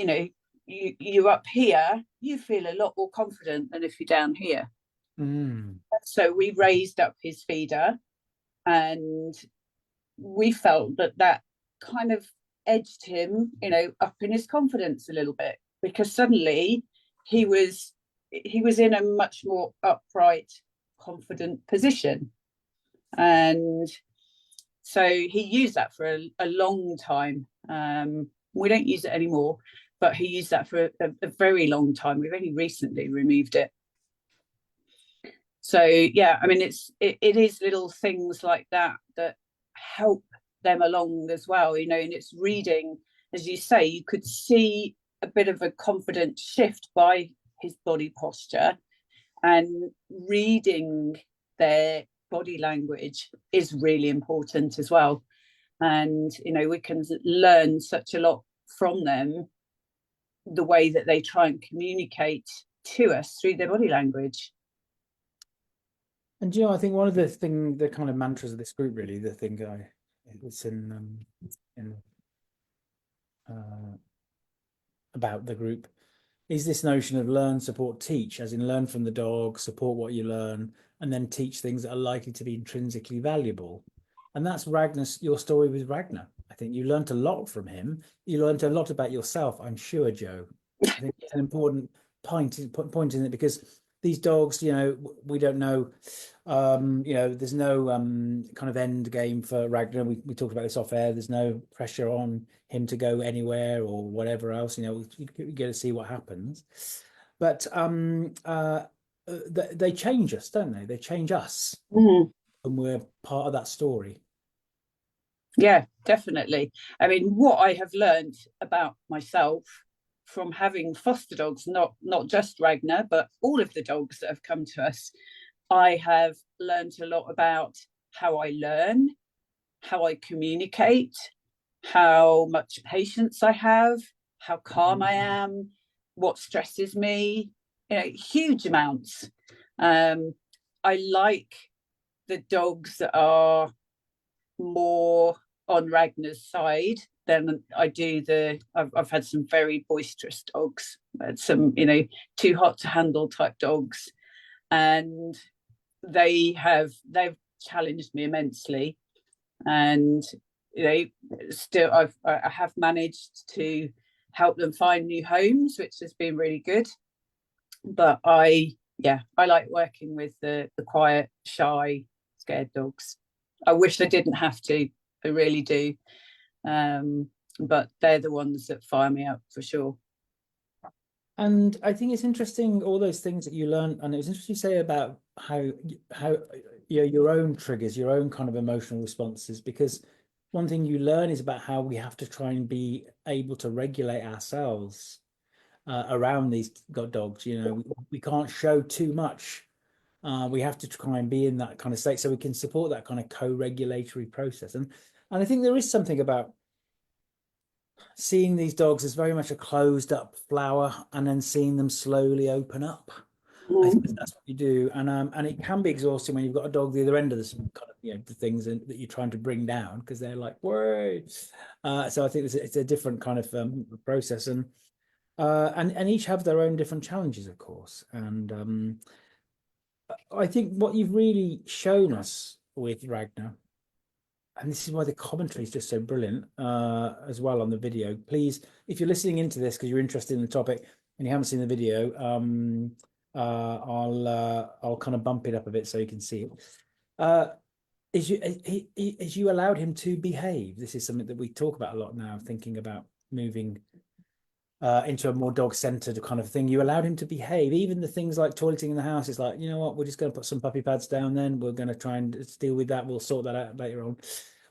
you're up here, you feel a lot more confident than if you're down here. Mm. So we raised up his feeder, and we felt that kind of edged him, up in his confidence a little bit, because suddenly he was in a much more upright, confident position. And so he used that for a long time. We don't use it anymore, but he used that for a very long time. We've only recently removed it. So yeah, I mean, it is little things like that that help them along as well, and it's reading, as you say, you could see a bit of a confident shift by his body posture, and reading their body language is really important as well. And we can learn such a lot from them, the way that they try and communicate to us through their body language. And I think one of the kind of mantras of this group, really, the thing it's in about the group, is this notion of learn, support, teach, as in learn from the dog, support what you learn, and then teach things that are likely to be intrinsically valuable. And that's your story with Ragnar. I think you learned a lot from him. You learned a lot about yourself, I'm sure, Jo. I think it's an important point in it, because these dogs, we don't know, there's no kind of end game for Ragnar. We talked about this off air. There's no pressure on him to go anywhere or whatever else. We get to see what happens. But they change us, don't they? They change us, Mm. and we're part of that story. Yeah, definitely. I mean, what I have learned about myself from having foster dogs, not just Ragnar, but all of the dogs that have come to us, I have learned a lot about how I learn, how I communicate, how much patience I have, how calm I am, what stresses me, huge amounts. I like the dogs that are more on Ragnar's side than I do I've had some very boisterous dogs, some, too hot to handle type dogs. And they've challenged me immensely. And, still I have managed to help them find new homes, which has been really good. But I like working with the quiet, shy, scared dogs. I wish I didn't have to. I really do. But they're the ones that fire me up for sure. And I think it's interesting, all those things that you learn, and it was interesting to say about how your own triggers, your own kind of emotional responses, because one thing you learn is about how we have to try and be able to regulate ourselves around these dogs. We can't show too much. We have to try and be in that kind of state so we can support that kind of co-regulatory process. And I think there is something about seeing these dogs as very much a closed up flower and then seeing them slowly open up. I think Mm. that's what you do, and it can be exhausting when you've got a dog the other end of this kind of the things that you're trying to bring down because they're like whoa. So I think it's a different kind of process, and each have their own different challenges, of course. And I think what you've really shown us with Ragnar, and this is why the commentary is just so brilliant as well on the video. Please, if you're listening into this because you're interested in the topic and you haven't seen the video, I'll kind of bump it up a bit so you can see it. Is you allowed him to behave? This is something that we talk about a lot now, thinking about moving into a more dog-centered kind of thing. You allowed him to behave, even the things like toileting in the house. It's like, you know what, we're just going to put some puppy pads down, then we're going to try and deal with that. We'll sort that out later on,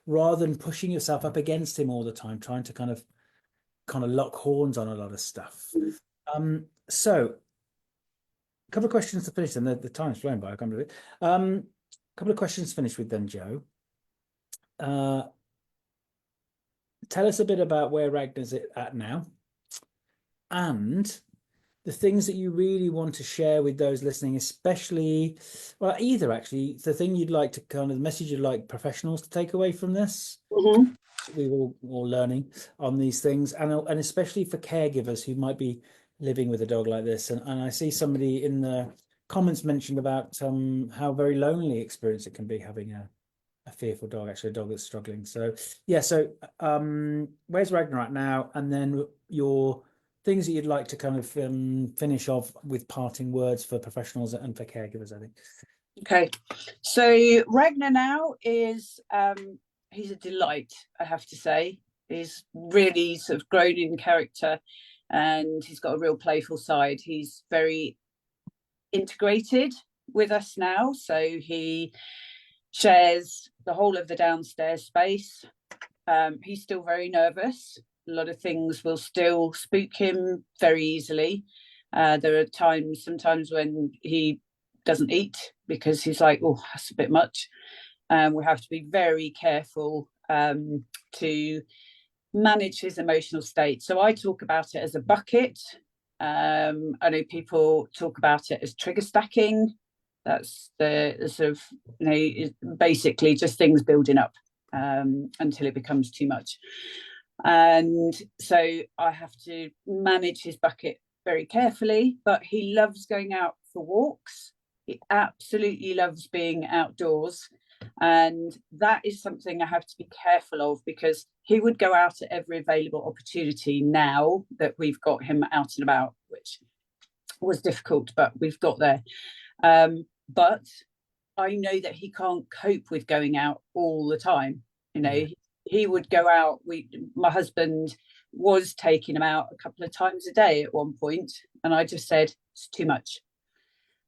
rather than pushing yourself up against him all the time, trying to kind of lock horns on a lot of stuff. So a couple of questions to finish, and the time's flown by. I can't believe it. A couple of questions to finish with then, Jo. Tell us a bit about where Ragnar's at now, and the things that you really want to share with those listening, especially, well, either actually the thing you'd like to the message you'd like professionals to take away from this. Mm-hmm. We were all learning on these things, and especially for caregivers who might be living with a dog like this. And I see somebody in the comments mentioned about how very lonely experience it can be having a fearful dog, actually a dog that's struggling. So yeah, so where's Ragnar at now? And then your things that you'd like to kind of finish off with parting words for professionals and for caregivers, I think. Okay, so Ragnar now is he's a delight, I have to say. He's really sort of grown in character and he's got a real playful side. He's very integrated with us now, so he shares the whole of the downstairs space. He's still very nervous. A lot of things will still spook him very easily. There are sometimes when he doesn't eat because he's like, oh, that's a bit much. We have to be very careful to manage his emotional state. So I talk about it as a bucket. I know people talk about it as trigger stacking. That's the sort of, basically just things building up until it becomes too much. And so I have to manage his bucket very carefully, but he loves going out for walks. He absolutely loves being outdoors. And that is something I have to be careful of because he would go out at every available opportunity now that we've got him out and about, which was difficult, but we've got there. But I know that he can't cope with going out all the time. He would go out. My husband was taking him out a couple of times a day at one point, and I just said it's too much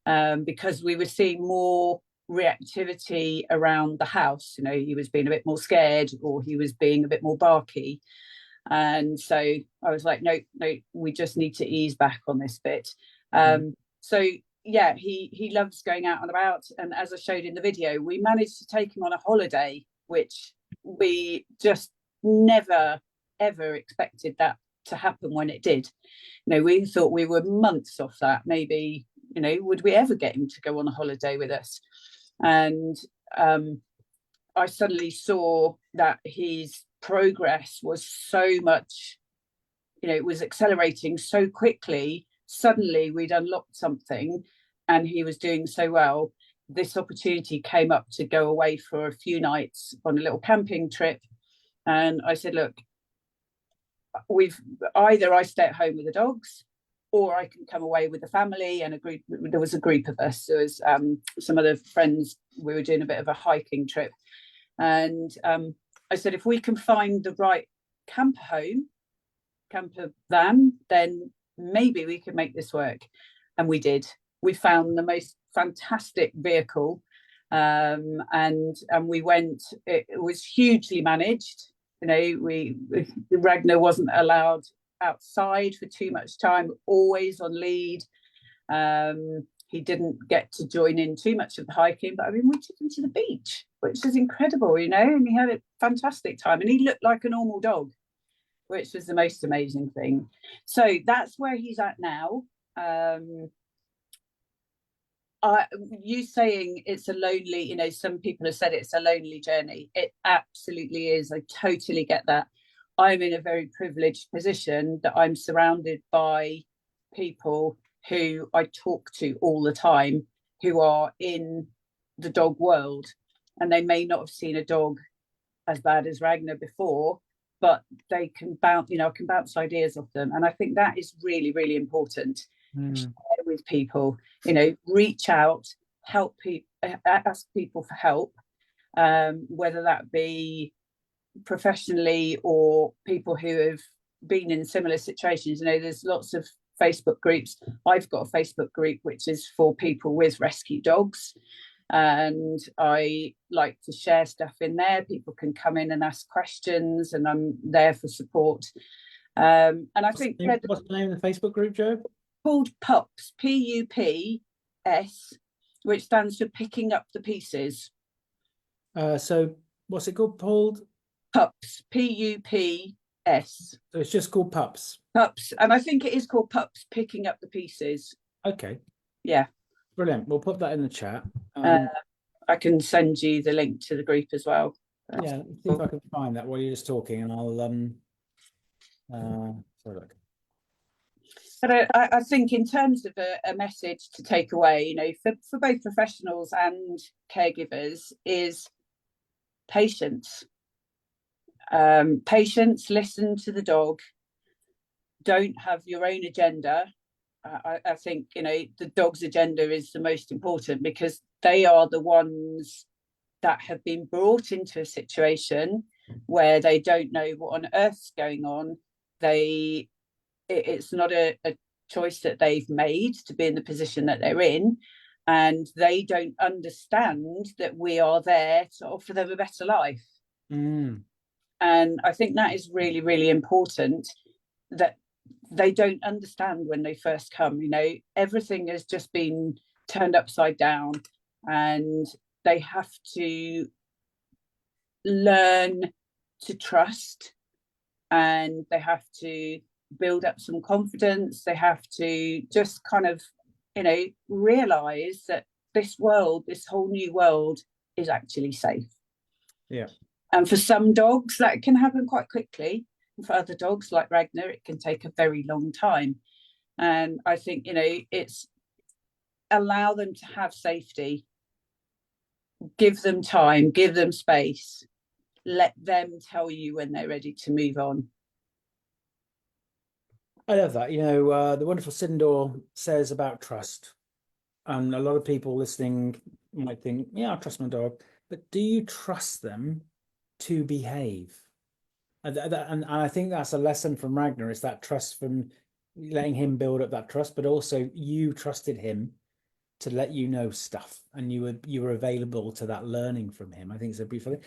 because we were seeing more reactivity around the house. He was being a bit more scared, or he was being a bit more barky, and so I was like, no, we just need to ease back on this bit. So yeah, he loves going out and about, and as I showed in the video, we managed to take him on a holiday, which we just never ever expected that to happen when it did. We thought we were months off that. Maybe, would we ever get him to go on a holiday with us? And I suddenly saw that his progress was so much, it was accelerating so quickly. Suddenly we'd unlocked something and he was doing so well. This opportunity came up to go away for a few nights on a little camping trip. And I said, look, either I stay at home with the dogs or I can come away with the family. And there was a group of us. There was some other friends. We were doing a bit of a hiking trip. And I said, if we can find the right camper van, then maybe we could make this work. And we did. We found the most fantastic vehicle, and we went. It was hugely managed. You know, Ragnar wasn't allowed outside for too much time, always on lead. He didn't get to join in too much of the hiking, but I mean, we took him to the beach, which was incredible, you know, and he had a fantastic time, and he looked like a normal dog, which was the most amazing thing. So that's where he's at now. You saying it's a lonely, you know, some people have said it's a lonely journey. It absolutely is. I totally get that. I'm in a very privileged position that I'm surrounded by people who I talk to all the time, who are in the dog world, and they may not have seen a dog as bad as Ragnar before, but they can bounce, you know, can bounce ideas off them. And I think that is really, really important. Share with people, you know, reach out, help people, ask people for help, whether that be professionally or people who have been in similar situations. You know, there's lots of Facebook groups. I've got a Facebook group which is for people with rescue dogs, and I like to share stuff in there. People can come in and ask questions, and I'm there for support. And I think what's the name of the Facebook group, Jo? Called PUPS, PUPS, which stands for Picking Up the Pieces. So what's it called? PUPS, PUPS. So it's just called Pups. PUPS, and I think it is called PUPS, Picking Up the Pieces. Okay. Yeah. Brilliant. We'll put that in the chat. I can send you the link to the group as well. Yeah, let's see if I can find that while you're just talking, and I'll sorry, look. But I think in terms of a message to take away, you know, for both professionals and caregivers, is patience. Patience, listen to the dog. Don't have your own agenda. I think, you know, the dog's agenda is the most important, because they are the ones that have been brought into a situation where they don't know what on earth's going on. It's not a choice that they've made to be in the position that they're in, and they don't understand that we are there to offer them a better life. And I think that is really, really important, that they don't understand when they first come. You know, everything has just been turned upside down, and they have to learn to trust, and they have to build up some confidence. They have to just kind of, you know, realize that this whole new world is actually safe. Yeah. And for some dogs that can happen quite quickly, and for other dogs like Ragnar it can take a very long time. And I think, you know, it's allow them to have safety, give them time, give them space, let them tell you when they're ready to move on. I love that. You know, the wonderful Sindor says about trust. And a lot of people listening might think, yeah, I trust my dog. But do you trust them to behave? And I think that's a lesson from Ragnar, is that trust, from letting him build up that trust, but also you trusted him to let you know stuff, and you were available to that learning from him. I think it's a beautiful thing.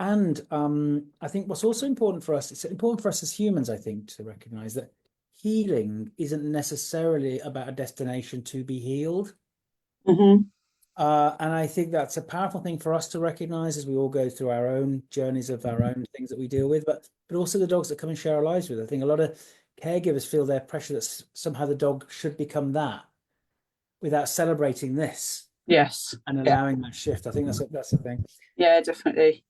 And I think what's also important for us, it's important for us as humans, I think, to recognize that healing isn't necessarily about a destination to be healed. And I think that's a powerful thing for us to recognize as we all go through our own journeys of our own things that we deal with, but also the dogs that come and share our lives with. I think a lot of caregivers feel their pressure that somehow the dog should become that, without celebrating this. Yes. And allowing that shift. I think that's the thing. Yeah, definitely.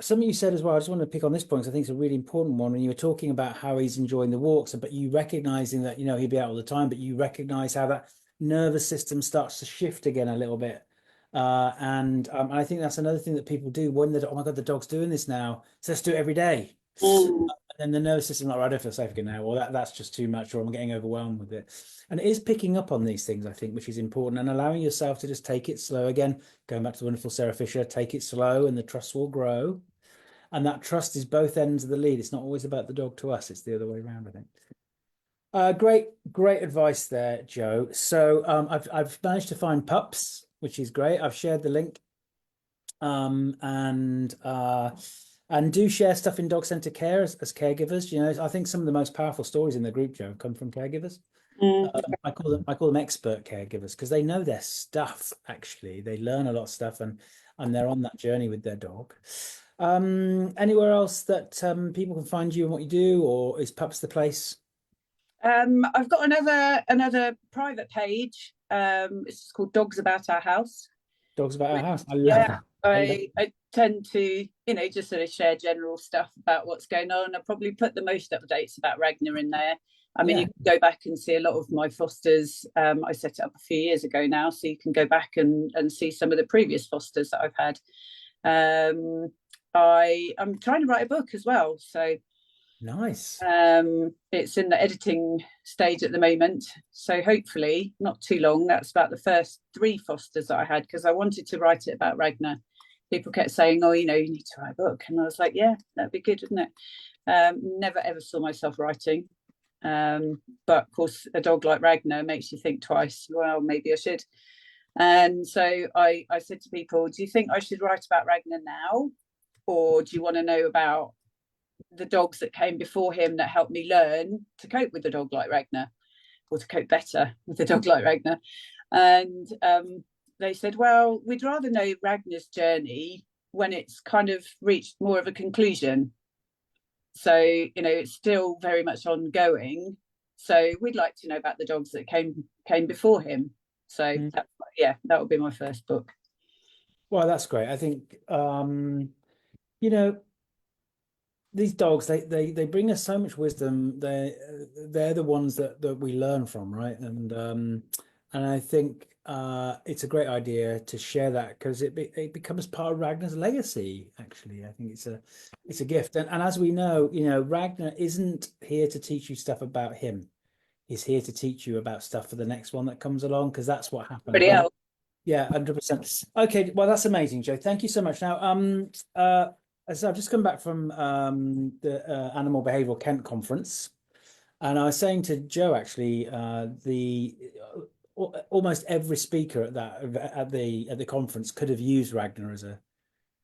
Something you said as well, I just want to pick on this point, because I think it's a really important one. When you were talking about how he's enjoying the walks, but you recognizing that, you know, he'd be out all the time, but you recognize how that nervous system starts to shift again a little bit. And I think that's another thing that people do when they're, oh my God, the dog's doing this now, so let's do it every day. Mm. And then the nervous system, like, I don't feel safe again now, or that's just too much, or I'm getting overwhelmed with it. And it is picking up on these things, I think, which is important, and allowing yourself to just take it slow. Again, going back to the wonderful Sarah Fisher, take it slow and the trust will grow. And that trust is both ends of the lead. It's not always about the dog to us, it's the other way around, I think. Great advice there, Jo. So I've managed to find pups, which is great. I've shared the link. And do share stuff in dog centre care as caregivers. You know, I think some of the most powerful stories in the group, Jo, come from caregivers. Mm. I call them expert caregivers because they know their stuff. Actually, they learn a lot of stuff, and they're on that journey with their dog. Anywhere else that people can find you and what you do, or is Pups the place? I've got another private page. It's called Dogs About Our House. Dogs About Our Which, House. I love yeah, that. I love I tend to, just sort of share general stuff about what's going on. I probably put the most updates about Ragnar in there. I mean, Yeah. you can go back and see a lot of my fosters. I set it up a few years ago now, so you can go back and see some of the previous fosters that I've had. I'm trying to write a book as well, so Nice. it's in the editing stage at the moment, so hopefully not too long. That's about the first 3 fosters that I had, because I wanted to write it about Ragnar. People kept saying, oh, you need to write a book, and I was like, yeah, that'd be good, wouldn't it? Never ever saw myself writing, but of course a dog like Ragnar makes you think twice. Well, maybe I should. And so I said to people, do you think I should write about Ragnar now, or do you want to know about the dogs that came before him that helped me learn to cope with a dog like Ragnar, or to cope better with a dog like Ragnar? And they said, well, we'd rather know Ragnar's journey when it's kind of reached more of a conclusion. So, it's still very much ongoing. So we'd like to know about the dogs that came before him. So that would be my first book. Well, that's great. I think you know, these dogs, they bring us so much wisdom. They're the ones that we learn from, right? And I think it's a great idea to share that, because it becomes part of Ragnar's legacy. Actually, I think it's a gift. And as we know, Ragnar isn't here to teach you stuff about him. He's here to teach you about stuff for the next one that comes along, because that's what happens. Pretty else. Yeah, 100%. Okay, well, that's amazing, Jo. Thank you so much. Now, so I've just come back from the Animal Behavioural Kent conference, and I was saying to Jo, actually, the almost every speaker at the conference could have used Ragnar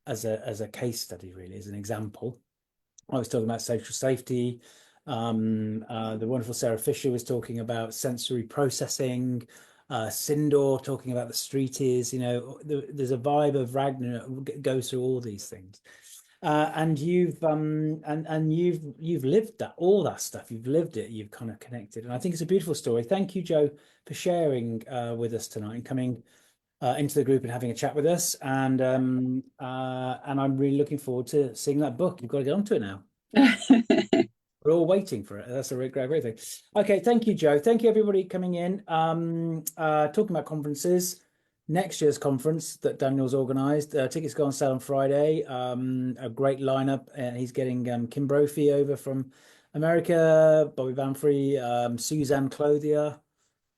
as a case study, really, as an example. I was talking about social safety. The wonderful Sarah Fisher was talking about sensory processing. Sindor talking about the streeties. There's a vibe of Ragnar that goes through all these things. And you've lived all that stuff. You've lived it. You've kind of connected, and I think it's a beautiful story. Thank you, Jo, for sharing with us tonight and coming into the group and having a chat with us. And I'm really looking forward to seeing that book. You've got to get onto it now. We're all waiting for it. That's a great thing. Okay, thank you, Jo. Thank you, everybody coming in. Talking about conferences, next year's conference that Daniel's organised. Tickets go on sale on Friday. A great lineup. He's getting Kim Brophy over from America, Bobby Banfrey, Suzanne Clothier.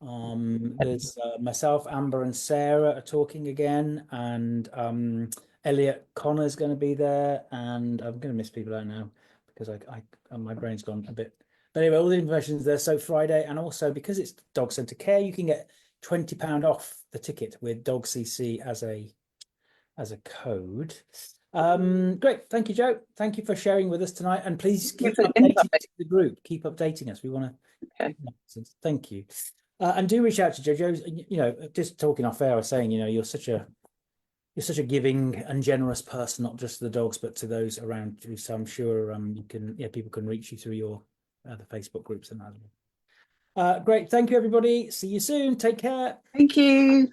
There's myself, Amber, and Sarah are talking again, and Elliot Connor's going to be there, and I'm going to miss people out now because my brain's gone a bit. But anyway, all the information is there. So Friday, and also because it's Dog Centre Care, you can get £20 off the ticket with Dog CC as a code. Great, thank you, Jo. Thank you for sharing with us tonight, and please keep updating the group. Keep updating us. We want to. Okay. Thank you. And do reach out to Jo. Just talking off air, I was saying, you're such a giving and generous person, not just to the dogs, but to those around you. So I'm sure people can reach you through your the Facebook groups and that. Great. Thank you, everybody. See you soon. Take care. Thank you.